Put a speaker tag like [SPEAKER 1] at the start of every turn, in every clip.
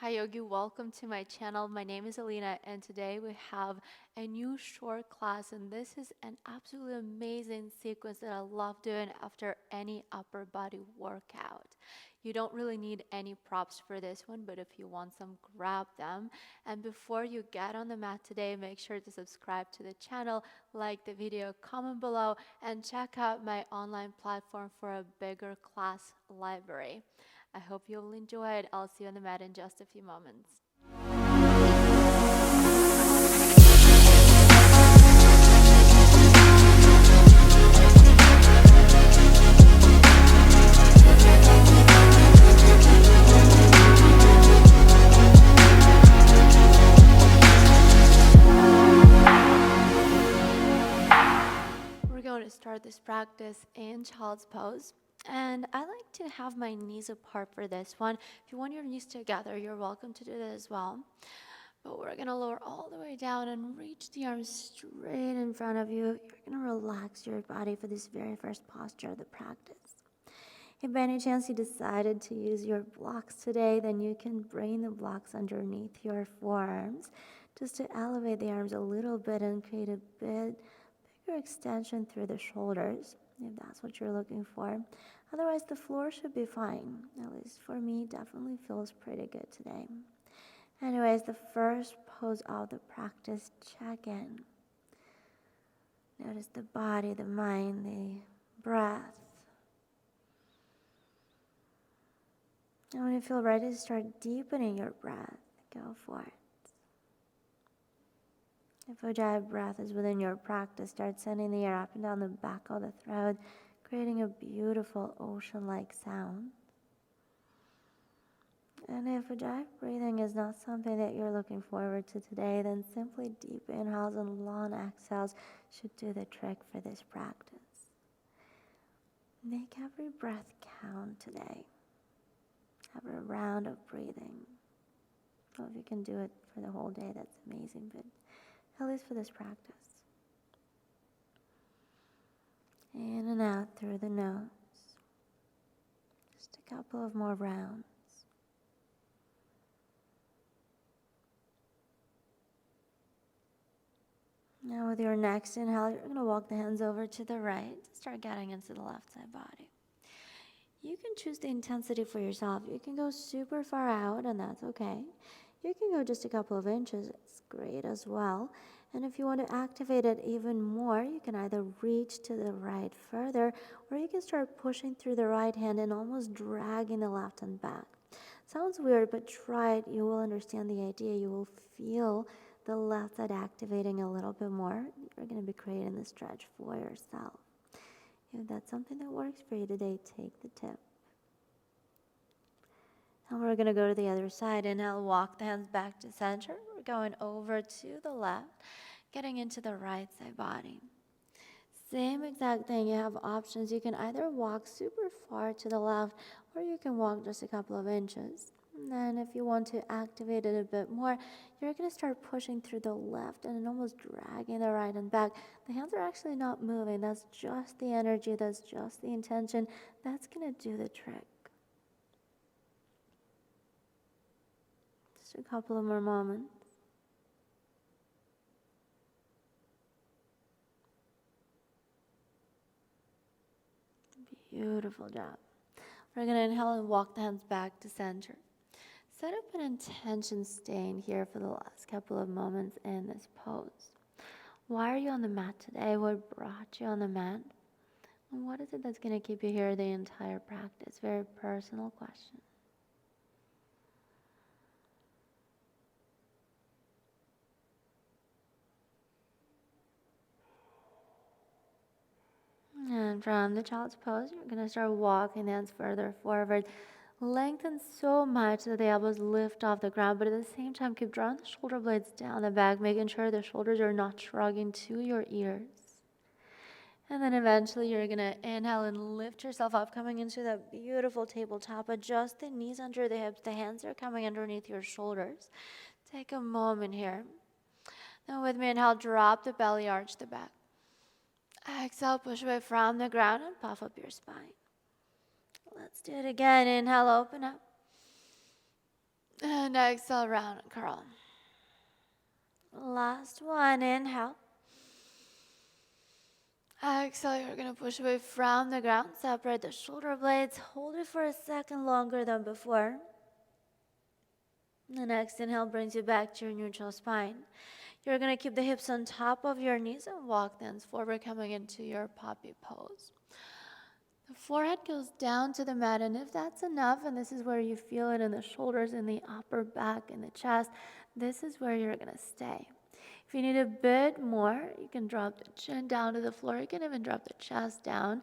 [SPEAKER 1] Hi Yogi, welcome to my channel. My name is Alina and today we have a new short class, and this is an absolutely amazing sequence that I love doing after any upper body workout. You don't really need any props for this one, but if you want some, grab them. And before you get on the mat today, make sure to subscribe to the channel, like the video, comment below, and check out my online platform for a bigger class library. I hope you'll enjoy it. I'll see you on the mat in just a few moments. We're going to start this practice in child's pose. And I like to have my knees apart for this one. If you want your knees together, you're welcome to do that as well. But we're gonna lower all the way down and reach the arms straight in front of you. You're gonna relax your body for this very first posture of the practice. If by any chance you decided to use your blocks today, then you can bring the blocks underneath your forearms just to elevate the arms a little bit and create a bit bigger extension through the shoulders, if that's what you're looking for. Otherwise, the floor should be fine. At least for me, definitely feels pretty good today. Anyways, the first pose of the practice, check in. Notice the body, the mind, the breath. And when you feel ready to start deepening your breath, go for it. If Ujjayi breath is within your practice, start sending the air up and down the back of the throat, creating a beautiful ocean-like sound. And if Ujjayi breathing is not something that you're looking forward to today, then simply deep inhales and long exhales should do the trick for this practice. Make every breath count today. Have a round of breathing. Well, if you can do it for the whole day, that's amazing, but at least for this practice. In and out through the nose. Just a couple of more rounds. Now with your next inhale, you're going to walk the hands over to the right. Start getting into the left side body. You can choose the intensity for yourself. You can go super far out, and that's okay. You can go just a couple of inches. It's great as well. And if you want to activate it even more, you can either reach to the right further, or you can start pushing through the right hand and almost dragging the left hand back. Sounds weird, but try it. You will understand the idea. You will feel the left side activating a little bit more. You're going to be creating the stretch for yourself. If that's something that works for you today, take the tip. And we're going to go to the other side. Inhale, walk the hands back to center. We're going over to the left, getting into the right side body. Same exact thing. You have options. You can either walk super far to the left, or you can walk just a couple of inches. And then if you want to activate it a bit more, you're going to start pushing through the left and almost dragging the right hand back. The hands are actually not moving. That's just the energy. That's just the intention. That's going to do the trick. Just a couple of more moments. Beautiful job. We're going to inhale and walk the hands back to center. Set up an intention staying here for the last couple of moments in this pose. Why are you on the mat today? What brought you on the mat? And what is it that's going to keep you here the entire practice? Very personal question. And from the child's pose, you're going to start walking the hands further forward. Lengthen so much that the elbows lift off the ground, but at the same time, keep drawing the shoulder blades down the back, making sure the shoulders are not shrugging to your ears. And then eventually you're going to inhale and lift yourself up, coming into that beautiful tabletop. Adjust the knees under the hips. The hands are coming underneath your shoulders. Take a moment here. Now with me, inhale, drop the belly, arch the back. Exhale, push away from the ground and puff up your spine. Let's do it again. Inhale, open up. And exhale, round and curl. Last one, inhale. Exhale, you're gonna push away from the ground. Separate the shoulder blades. Hold it for a second longer than before. The next inhale brings you back to your neutral spine. You're gonna keep the hips on top of your knees and walk the hands forward, coming into your puppy pose. The forehead goes down to the mat, and if that's enough, and this is where you feel it in the shoulders, in the upper back, in the chest, this is where you're gonna stay. If you need a bit more, you can drop the chin down to the floor. You can even drop the chest down,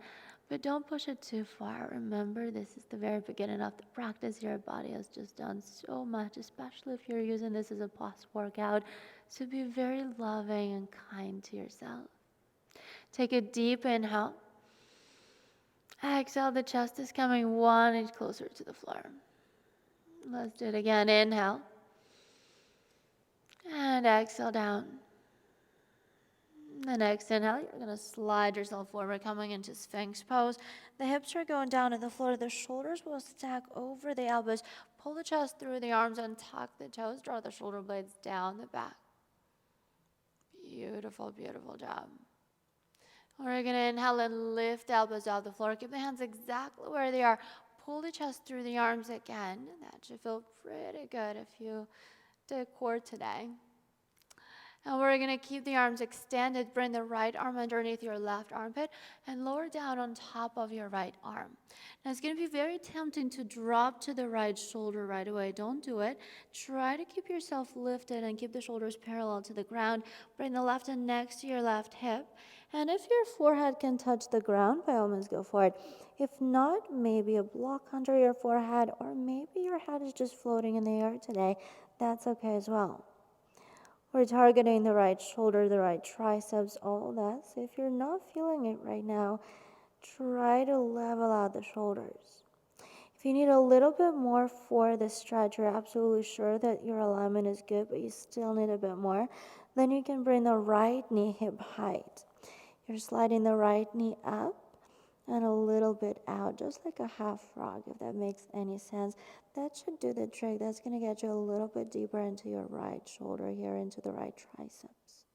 [SPEAKER 1] but don't push it too far. Remember, this is the very beginning of the practice. Your body has just done so much, especially if you're using this as a post-workout. So be very loving and kind to yourself. Take a deep inhale. Exhale, the chest is coming 1 inch closer to the floor. Let's do it again. Inhale. And exhale down. The next inhale, you're going to slide yourself forward, coming into Sphinx pose. The hips are going down to the floor. The shoulders will stack over the elbows. Pull the chest through the arms and tuck the toes. Draw the shoulder blades down the back. Beautiful, beautiful job. We're going to inhale and lift elbows off the floor. Keep the hands exactly where they are. Pull the chest through the arms again. That should feel pretty good if you did core today. And we're going to keep the arms extended. Bring the right arm underneath your left armpit and lower down on top of your right arm. Now it's going to be very tempting to drop to the right shoulder right away. Don't do it. Try to keep yourself lifted and keep the shoulders parallel to the ground. Bring the left hand next to your left hip. And if your forehead can touch the ground, by all means go for it. If not, maybe a block under your forehead, or maybe your head is just floating in the air today. That's okay as well. We're targeting the right shoulder, the right triceps, all that. So if you're not feeling it right now, try to level out the shoulders. If you need a little bit more for the stretch, you're absolutely sure that your alignment is good, but you still need a bit more, then you can bring the right knee hip height. You're sliding the right knee up and a little bit out, just like a half frog, if that makes any sense. That should do the trick. That's going to get you a little bit deeper into your right shoulder here, into the right triceps.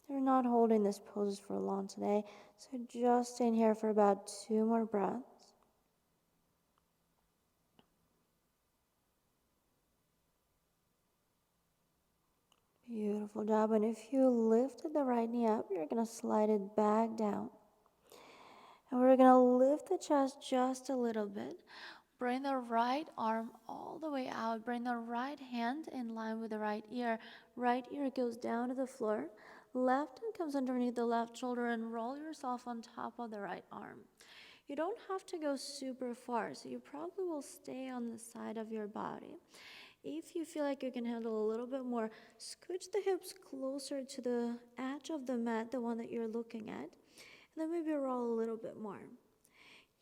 [SPEAKER 1] You're not holding this pose for long today, so just stay in here for about 2 more breaths. Beautiful job. And if you lifted the right knee up, you're going to slide it back down. And we're going to lift the chest just a little bit. Bring the right arm all the way out. Bring the right hand in line with the right ear. Right ear goes down to the floor. Left hand comes underneath the left shoulder and roll yourself on top of the right arm. You don't have to go super far, so you probably will stay on the side of your body. If you feel like you can handle a little bit more, scooch the hips closer to the edge of the mat, the one that you're looking at, and then maybe roll a little bit more.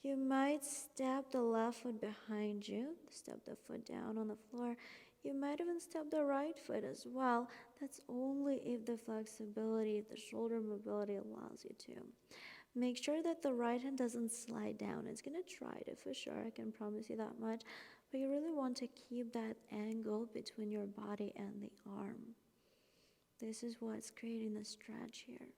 [SPEAKER 1] You might step the left foot behind you, step the foot down on the floor. You might even step the right foot as well. That's only if the flexibility, the shoulder mobility allows you to. Make sure that the right hand doesn't slide down. It's going to try to for sure, I can promise you that much. But you really want to keep that angle between your body and the arm. This is what's creating the stretch here.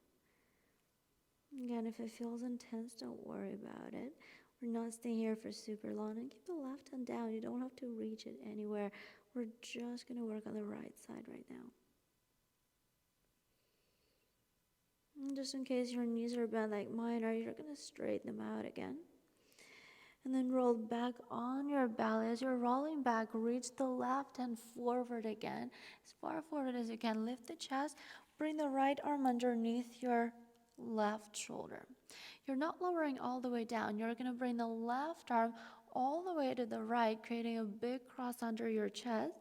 [SPEAKER 1] Again, if it feels intense, don't worry about it. We're not staying here for super long. And keep the left hand down. You don't have to reach it anywhere. We're just going to work on the right side right now. And just in case your knees are bent like mine are, you're going to straighten them out again. And then roll back on your belly. As you're rolling back, reach the left hand forward again. As far forward as you can. Lift the chest. Bring the right arm underneath your left shoulder. You're not lowering all the way down. You're going to bring the left arm all the way to the right, creating a big cross under your chest,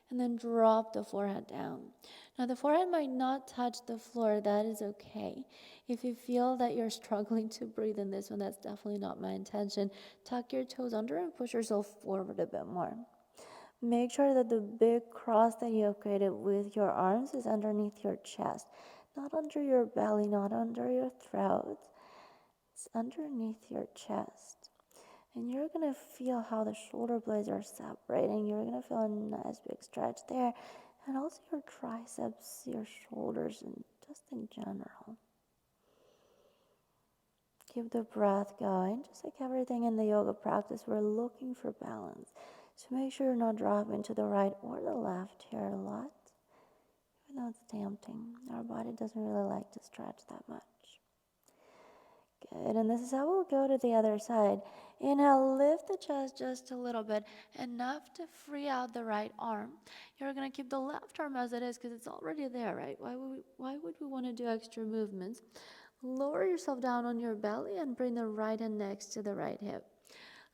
[SPEAKER 1] and then drop the forehead down. Now, the forehead might not touch the floor. That is okay. If you feel that you're struggling to breathe in this one, that's definitely not my intention. Tuck your toes under and push yourself forward a bit more. Make sure that the big cross that you have created with your arms is underneath your chest, not under your belly, not under your throat. It's underneath your chest. And you're going to feel how the shoulder blades are separating. You're going to feel a nice big stretch there. And also your triceps, your shoulders, and just in general. Keep the breath going. Just like everything in the yoga practice, we're looking for balance. So make sure you're not dropping to the right or the left here a lot. Even though it's tempting, our body doesn't really like to stretch that much. Good, and this is how we'll go to the other side. Inhale, lift the chest just a little bit, enough to free out the right arm. You're going to keep the left arm as it is because it's already there, right? Why would we want to do extra movements? Lower yourself down on your belly and bring the right hand next to the right hip.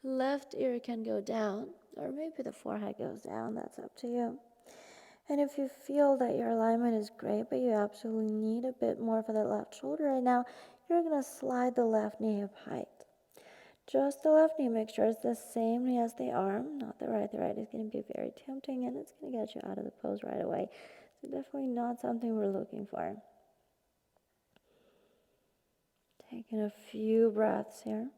[SPEAKER 1] Left ear can go down, or maybe the forehead goes down. That's up to you. And if you feel that your alignment is great, but you absolutely need a bit more for that left shoulder right now, you're going to slide the left knee hip height. Just the left knee, make sure it's the same knee as the arm, not the right. The right is going to be very tempting, and it's going to get you out of the pose right away. So definitely not something we're looking for. Taking a few breaths here.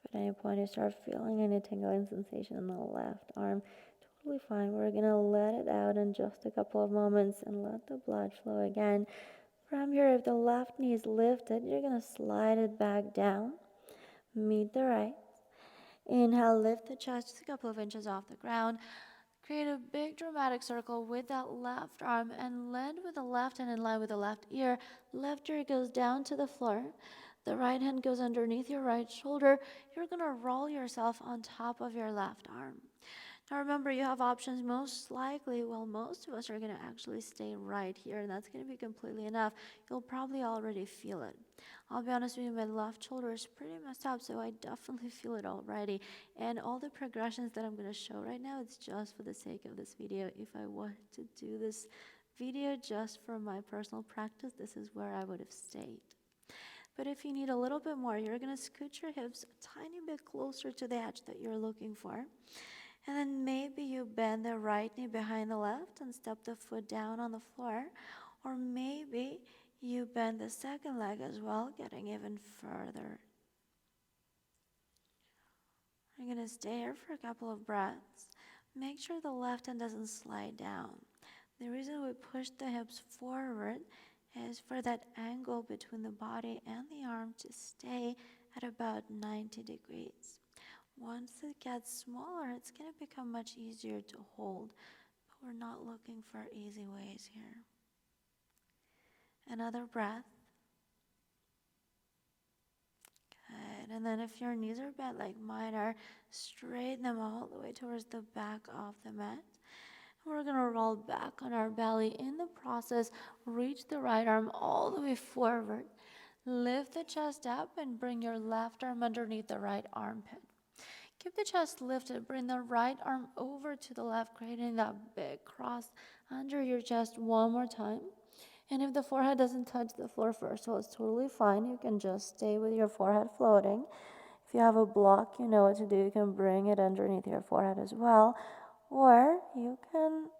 [SPEAKER 1] If at any point you start feeling any tingling sensation in the left arm, totally fine. We're going to let it out in just a couple of moments and let the blood flow again. From here, if the left knee is lifted, you're going to slide it back down. Meet the right. Inhale, lift the chest just a couple of inches off the ground. Create a big dramatic circle with that left arm and land with the left hand in line with the left ear. Left ear goes down to the floor. The right hand goes underneath your right shoulder. You're going to roll yourself on top of your left arm. Now remember, you have options. Most likely, well, most of us are going to actually stay right here, and that's going to be completely enough. You'll probably already feel it. I'll be honest with you, my left shoulder is pretty messed up, so I definitely feel it already. And all the progressions that I'm going to show right now, it's just for the sake of this video. If I wanted to do this video just for my personal practice, this is where I would have stayed. But if you need a little bit more, you're going to scoot your hips a tiny bit closer to the edge that you're looking for. And then maybe you bend the right knee behind the left and step the foot down on the floor. Or maybe you bend the second leg as well, getting even further. You're going to stay here for a couple of breaths. Make sure the left hand doesn't slide down. The reason we push the hips forward is for that angle between the body and the arm to stay at about 90 degrees. Once it gets smaller, it's going to become much easier to hold, but we're not looking for easy ways here. Another breath. Good. And then if your knees are bent like mine are, straighten them all the way towards the back of the mat. We're going to roll back on our belly. In the process, reach the right arm all the way forward. Lift the chest up and bring your left arm underneath the right armpit. Keep the chest lifted. Bring the right arm over to the left, creating that big cross under your chest one more time. And if the forehead doesn't touch the floor first, well, it's totally fine. You can just stay with your forehead floating. If you have a block, you know what to do. You can bring it underneath your forehead as well. Or you can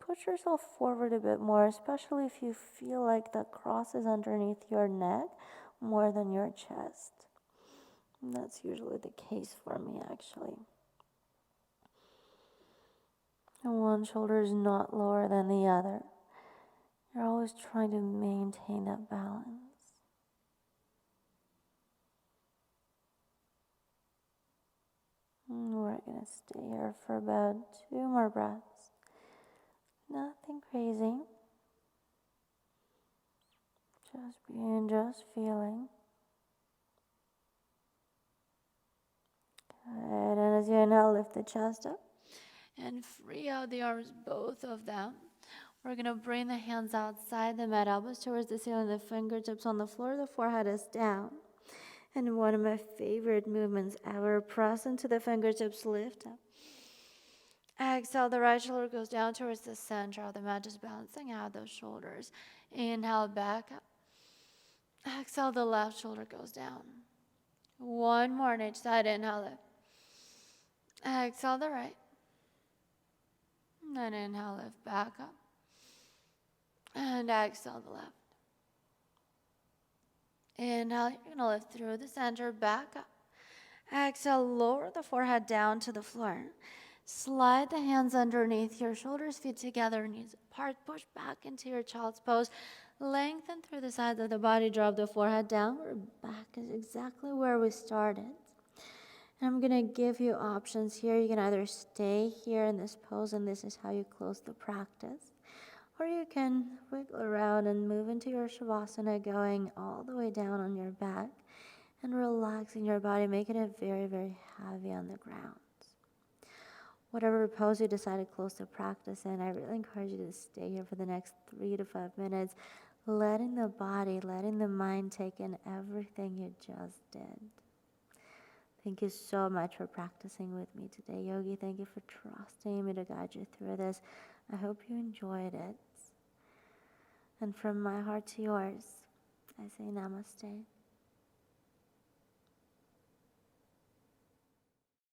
[SPEAKER 1] push yourself forward a bit more, especially if you feel like the cross is underneath your neck more than your chest. And that's usually the case for me, actually. And one shoulder is not lower than the other. You're always trying to maintain that balance. And we're going to stay here for about 2 more breaths. Nothing crazy. Just being, just feeling. Good. And as you inhale, lift the chest up. And free out the arms, both of them. We're going to bring the hands outside the mat, elbows towards the ceiling, the fingertips on the floor, the forehead is down. And one of my favorite movements ever, press into the fingertips, lift up. Exhale, the right shoulder goes down towards the center of the mat, just balancing out those shoulders. Inhale, back up. Exhale, the left shoulder goes down. One more on each side, inhale, lift. Exhale, the right. And then inhale, lift back up. And exhale, the left. Inhale, you're gonna lift through the center, back up. Exhale, lower the forehead down to the floor. Slide the hands underneath your shoulders, feet together, knees apart. Push back into your child's pose. Lengthen through the sides of the body, drop the forehead down. We're back is exactly where we started. And I'm gonna give you options here. You can either stay here in this pose, and this is how you close the practice. Or you can wiggle around and move into your Shavasana, going all the way down on your back and relaxing your body, making it very, very heavy on the ground. Whatever pose you decide to close the practice in, I really encourage you to stay here for the next 3 to 5 minutes, letting the body, letting the mind take in everything you just did. Thank you so much for practicing with me today, Yogi. Thank you for trusting me to guide you through this. I hope you enjoyed it. And from my heart to yours, I say namaste.